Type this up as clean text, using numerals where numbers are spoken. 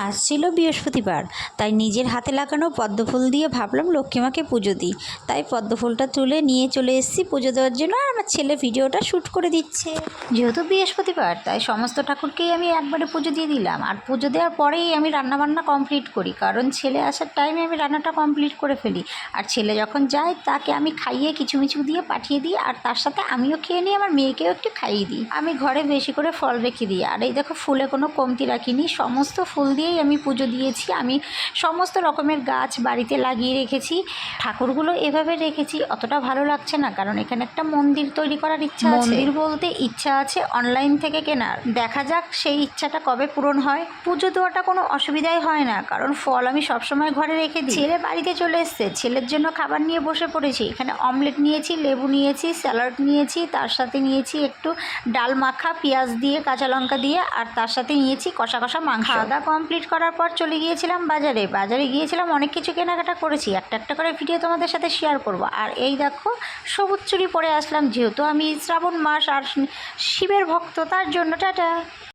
আজ ছিল বৃহস্পতিবার, তাই নিজের হাতে লাগানো পদ্মফুল দিয়ে ভাবলাম লক্ষ্মীমাকে পুজো দিই। তাই পদ্মফুলটা তুলে নিয়ে চলে এসেছি পুজো দেওয়ার জন্য, আর আমার ছেলে ভিডিওটা শ্যুট করে দিচ্ছে। যেহেতু বৃহস্পতিবার তাই সমস্ত ঠাকুরকেই আমি একবারে পুজো দিয়ে দিলাম, আর পুজো দেওয়ার পরেই আমি রান্নাবান্না কমপ্লিট করি, কারণ ছেলে আসার টাইমে আমি রান্নাটা কমপ্লিট করে ফেলি। আর ছেলে যখন যায় তাকে আমি খাইয়ে কিছু দিয়ে পাঠিয়ে দিই, আর তার সাথে আমিও খেয়ে নিই, আমার মেয়েকেও একটু খাইয়ে দিই। আমি ঘরে বেশি করে ফল রেখে দিই, আর এই দেখো ফুলে কোনো কমতি রাখিনি, সমস্ত ফুল দিয়েই আমি পুজো দিয়েছি। আমি সমস্ত রকমের গাছ বাড়িতে লাগিয়ে রেখেছি, ঠাকুরগুলো এভাবে রেখেছি। অতটা ভালো লাগছে না, কারণ এখানে একটা মন্দির তৈরি করার ইচ্ছা আছে। মন্দির বলতে ইচ্ছা আছে অনলাইন থেকে কেনার, দেখা যাক সেই ইচ্ছাটা কবে পূরণ হয়। পুজো দেওয়াটা কোনো অসুবিধাই হয় না, কারণ ফল আমি সবসময় ঘরে রেখে দিই। ছেলে বাড়িতে চলে এসছে, ছেলের জন্য খাবার নিয়ে বসে পড়েছি। এখানে অমলেট নিয়েছি, লেবু নিয়েছি, স্যালাড নিয়েছি, তার সাথে নিয়েছি একটু ডাল মাখা পেঁয়াজ দিয়ে কাঁচা লঙ্কা দিয়ে, আর তার সাথে নিয়েছি কষা মাংস। খাওয়া দাওয়া কমপ্লিট করার পর চলে গিয়েছিলাম বাজারে গিয়েছিলাম, অনেক কিছু কেনাকাটা করেছি, একটা করে ভিডিও তোমাদের সাথে শেয়ার করব। আর এই দেখো সবুজ চুড়ি পরে আসলাম, যেহেতু আমি শ্রাবণ মাস আর শিবের ভক্ত, তার জন্য টাটা।